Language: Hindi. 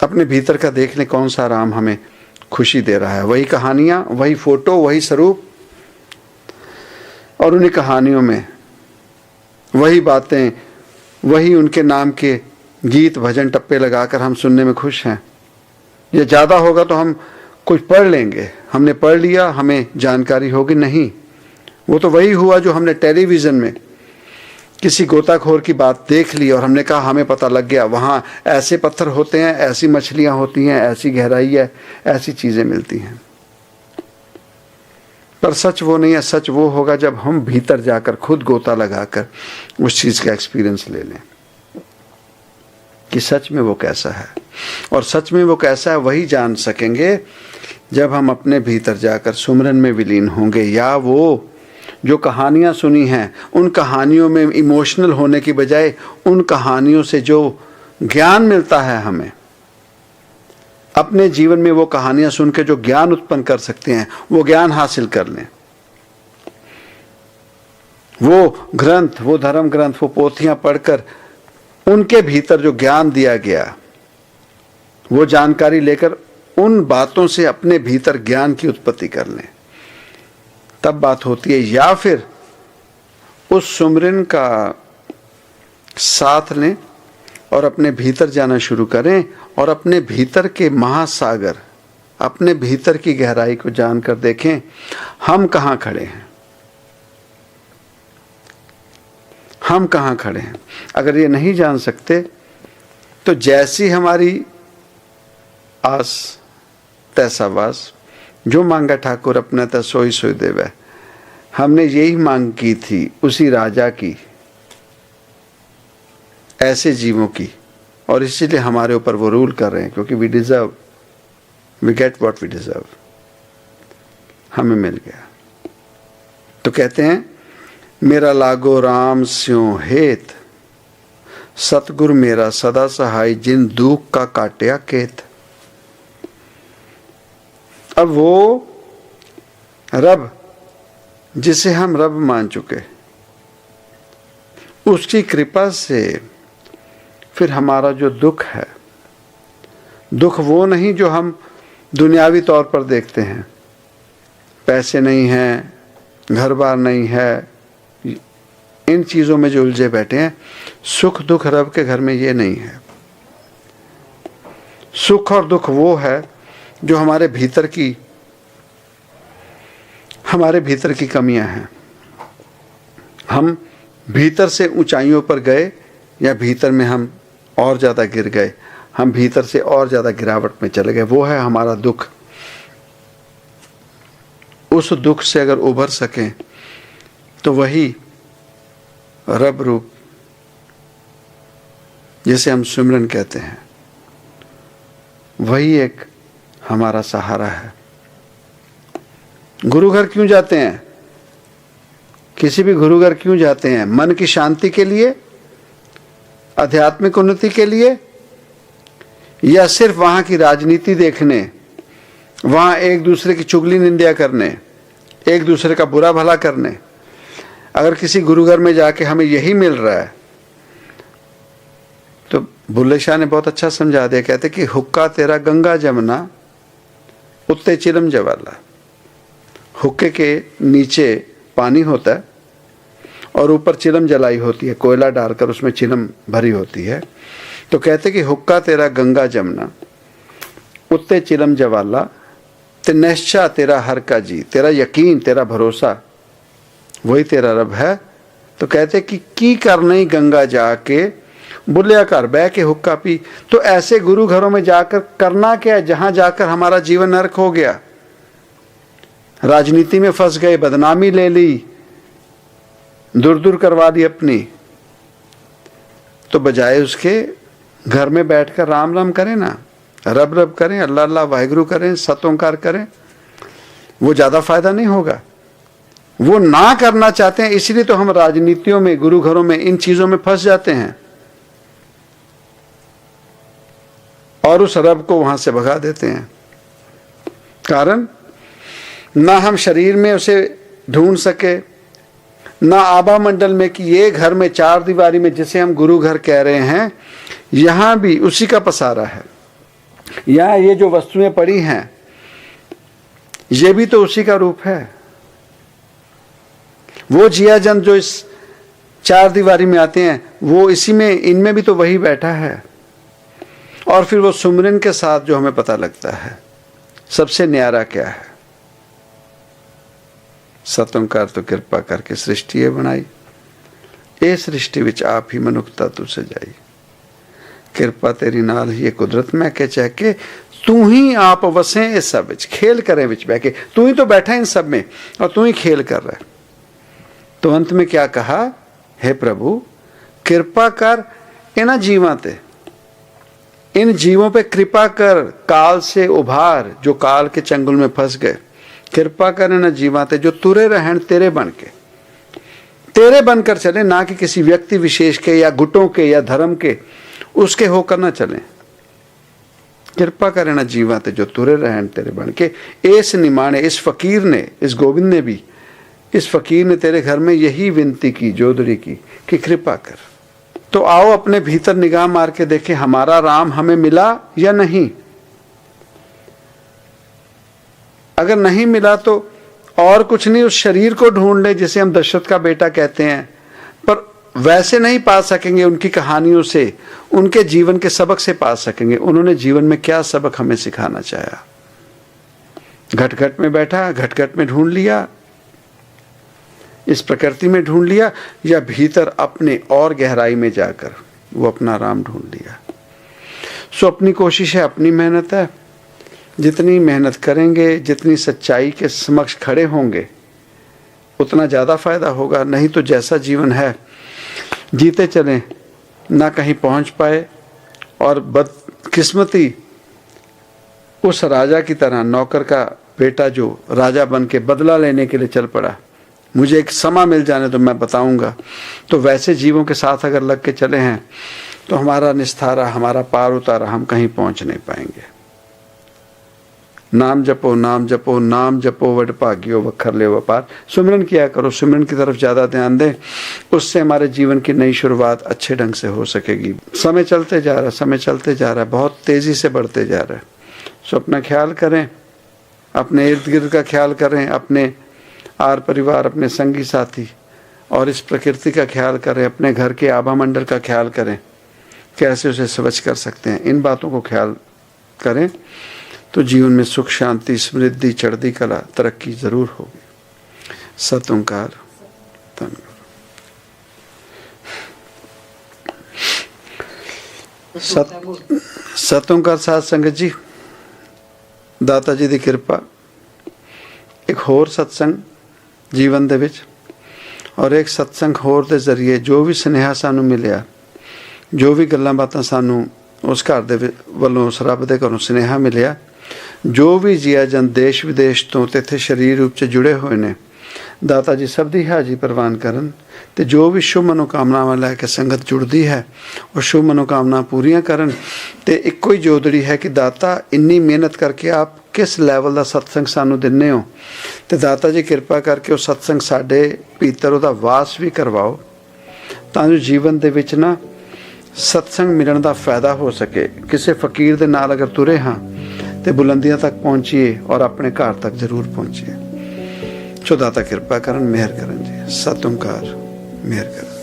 अपने भीतर का देख लें कौन सा राम हमें खुशी दे रहा है। वही कहानियाँ, वही फोटो, वही स्वरूप, और उन्हीं कहानियों में वही बातें, वही उनके नाम के गीत भजन टप्पे लगाकर हम सुनने में खुश हैं। ये ज़्यादा होगा तो हम कुछ पढ़ लेंगे, हमने पढ़ लिया, हमें जानकारी होगी, नहीं। वो तो वही हुआ जो हमने टेलीविज़न में किसी गोताखोर की बात देख ली और हमने कहा हमें पता लग गया, वहाँ ऐसे पत्थर होते हैं, ऐसी मछलियाँ होती हैं, ऐसी गहराई है, ऐसी चीज़ें मिलती हैं। पर सच वो नहीं है। सच वो होगा जब हम भीतर जाकर खुद गोता लगाकर उस चीज़ का एक्सपीरियंस ले लें कि सच में वो कैसा है। और सच में वो कैसा है वही जान सकेंगे जब हम अपने भीतर जाकर सुमरन में विलीन होंगे, या वो जो कहानियाँ सुनी हैं उन कहानियों में इमोशनल होने की बजाय उन कहानियों से जो ज्ञान मिलता है हमें अपने जीवन में, वो कहानियाँ सुन के जो ज्ञान उत्पन्न कर सकते हैं वो ज्ञान हासिल कर लें। वो ग्रंथ, वो धर्म ग्रंथ, वो पोथियाँ पढ़कर उनके भीतर जो ज्ञान दिया गया वो जानकारी लेकर उन बातों से अपने भीतर ज्ञान की उत्पत्ति कर लें, तब बात होती है। या फिर उस सुमरन का साथ लें और अपने भीतर जाना शुरू करें और अपने भीतर के महासागर, अपने भीतर की गहराई को जानकर देखें हम कहाँ खड़े हैं, हम कहाँ खड़े हैं। अगर ये नहीं जान सकते तो जैसी हमारी आस तैसा वास, जो मांगा ठाकुर अपना था सोई सोई देवे। हमने यही मांग की थी उसी राजा की, ऐसे जीवों की, और इसीलिए हमारे ऊपर वो रूल कर रहे हैं, क्योंकि we deserve, we get what we deserve, हमें मिल गया। तो कहते हैं मेरा लागो राम स्यों हेत, सतगुरु मेरा सदा सहाय, जिन दुख का काटिया केत। अब वो रब जिसे हम रब मान चुके, उसकी कृपा से फिर हमारा जो दुख है, दुख वो नहीं जो हम दुनियावी तौर पर देखते हैं, पैसे नहीं हैं, घर बार नहीं है, इन चीज़ों में जो उलझे बैठे हैं। सुख दुख रब के घर में ये नहीं है। सुख और दुख वो है जो हमारे भीतर की कमियां हैं। हम भीतर से ऊंचाइयों पर गए या भीतर में हम और ज़्यादा गिर गए, हम भीतर से और ज़्यादा गिरावट में चले गए, वो है हमारा दुख। उस दुख से अगर उभर सकें तो वही रब रूप जिसे हम सुमरन कहते हैं, वही एक हमारा सहारा है। गुरु घर क्यों जाते हैं? किसी भी गुरु घर क्यों जाते हैं? मन की शांति के लिए, आध्यात्मिक उन्नति के लिए, या सिर्फ वहां की राजनीति देखने, वहां एक दूसरे की चुगली निंदा करने, एक दूसरे का बुरा भला करने? अगर किसी गुरु घर में जाके हमें यही मिल रहा है तो बुल्ले शाह ने बहुत अच्छा समझा दिया। कहते कि हुक्का तेरा गंगा जमुना, उत्ते चिलम जवाला। हुक्के के नीचे पानी होता है और ऊपर चिलम जलाई होती है, कोयला डालकर उसमें चिलम भरी होती है। तो कहते कि हुक्का तेरा गंगा जमुना, उत्ते चिलम जवाला, ते निश्चा तेरा हर का जी, तेरा यकीन, तेरा भरोसा वही तेरा रब है। तो कहते कि की कर नहीं गंगा जाके, बुलिया कर बह के हुक्का पी। तो ऐसे गुरु घरों में जाकर करना क्या है जहां जाकर हमारा जीवन नरक हो गया, राजनीति में फंस गए, बदनामी ले ली, दूर दूर करवा दी अपनी। तो बजाय उसके घर में बैठकर राम राम करें ना, रब रब करें, अल्लाह अल्लाह वाहिगुरु करें, सत ओंकार करें, वो ज़्यादा फायदा नहीं होगा। वो ना करना चाहते हैं, इसलिए तो हम राजनीतियों में, गुरु घरों में, इन चीज़ों में फंस जाते हैं और उस रब को वहां से भगा देते हैं। कारण ना हम शरीर में उसे ढूंढ सके, ना आभा मंडल में कि ये घर में चार दीवारी में जिसे हम गुरु घर कह रहे हैं, यहां भी उसी का पसारा है। या ये जो वस्तुएं पड़ी हैं ये भी तो उसी का रूप है। वो जिया जंत जो इस चार दीवारी में आते हैं वो इसी में, इनमें भी तो वही बैठा है। और फिर वो सुमरन के साथ जो हमें पता लगता है सबसे न्यारा क्या है, सतोंकार तो कृपा करके सृष्टि बनाई, ए सृष्टि विच आप ही मनुखता तू सजाई। कृपा तेरी नाल ही कुदरत मैं के चाह के तू ही आप वसे इस सब विच, खेल करे विच बह के, तू ही तो बैठा इन सब में और तू ही खेल कर रहा है। तो अंत में क्या कहा, हे प्रभु कृपा कर इन जीवां ते, इन जीवों पे कृपा कर, काल से उभार जो काल के चंगुल में फंस गए। कृपा कर इन जीवां ते जो तुरे रहन तेरे बन के, तेरे बनकर चले, ना कि किसी व्यक्ति विशेष के या गुटों के या धर्म के उसके होकर ना चलें। कृपा कर इन जीवां ते जो तुरे रहन तेरे बन के। इस निमाणे, इस फकीर ने, इस गोविंद ने भी, इस फकीर ने तेरे घर में यही विनती की, जोदड़ी की कि कृपा कर। तो आओ अपने भीतर निगाह मार के देखें हमारा राम हमें मिला या नहीं। अगर नहीं मिला तो और कुछ नहीं, उस शरीर को ढूंढ ले जिसे हम दशरथ का बेटा कहते हैं, पर वैसे नहीं पा सकेंगे। उनकी कहानियों से, उनके जीवन के सबक से पा सकेंगे। उन्होंने जीवन में क्या सबक हमें सिखाना चाहा। घट घट में बैठा, घट घट में ढूंढ लिया, इस प्रकृति में ढूंढ लिया, या भीतर अपने और गहराई में जाकर वो अपना राम ढूंढ लिया। सो अपनी कोशिश है, अपनी मेहनत है। जितनी मेहनत करेंगे, जितनी सच्चाई के समक्ष खड़े होंगे उतना ज़्यादा फायदा होगा। नहीं तो जैसा जीवन है जीते चलें, ना कहीं पहुंच पाए, और बदकिस्मती उस राजा की तरह, नौकर का बेटा जो राजा बन के बदला लेने के लिए चल पड़ा, मुझे एक समा मिल जाने तो मैं बताऊंगा। तो वैसे जीवों के साथ अगर लग के चले हैं तो हमारा निस्तारा, हमारा पार उतारा, हम कहीं पहुंच नहीं पाएंगे। नाम जपो, नाम जपो, नाम जपो वड भाग्यो वखर ले व्यापार। सुमिरन किया करो, सुमिरन की तरफ ज़्यादा ध्यान दें, उससे हमारे जीवन की नई शुरुआत अच्छे ढंग से हो सकेगी। समय चलते जा रहा है, समय चलते जा रहा है, बहुत तेज़ी से बढ़ते जा रहा है। सो अपना ख्याल करें, अपने इर्द गिर्द का ख्याल करें, अपने आर परिवार, अपने संगी साथी और इस प्रकृति का ख्याल करें, अपने घर के आभा मंडल का ख्याल करें, कैसे उसे स्वच्छ कर सकते हैं। इन बातों को ख्याल करें तो जीवन में सुख, शांति, समृद्धि, चढ़ती कला, तरक्की जरूर होगी। सत ओंकार सत ओंकार साध संगत जी, दाता जी की कृपा, एक होर सत्संग जीवन दे विच, और एक सत्संग होर दे जरिए जो भी स्नेहा सानू मिलिया, जो भी गल्लां बातां सानू उस घर दे वल्लों, उस रब दे घरों स्नेहा मिलिया, जो भी जिया जन देश विदेश तो इत्थे शरीर रूप से जुड़े हुए ने, दाता जी सब दी हाजी प्रवान करन, ते जो भी शुभ मनोकामनावां लैके संगत जुड़दी है और शुभ मनोकामना पूरियां करन। ते इक्को ही जोदड़ी है कि दाता इन्नी मेहनत करके आप किस लैवल का सत्संग सानू दिन्ने हो, ते दाता जी कृपा करके वो सत्संग साडे भीतर उहदा वास भी करवाओ, तां जो जीवन दे विच ना सत्संग मिलण दा फायदा हो सके। किसी फकीर दे नाल अगर तुरे हाँ ते बुलंदियां तक पहुंचिए और अपने घर तक जरूर पहुंचिए। सो दाता कृपा करन, मेहर करन जी। सत ओंकार, मेहर करन।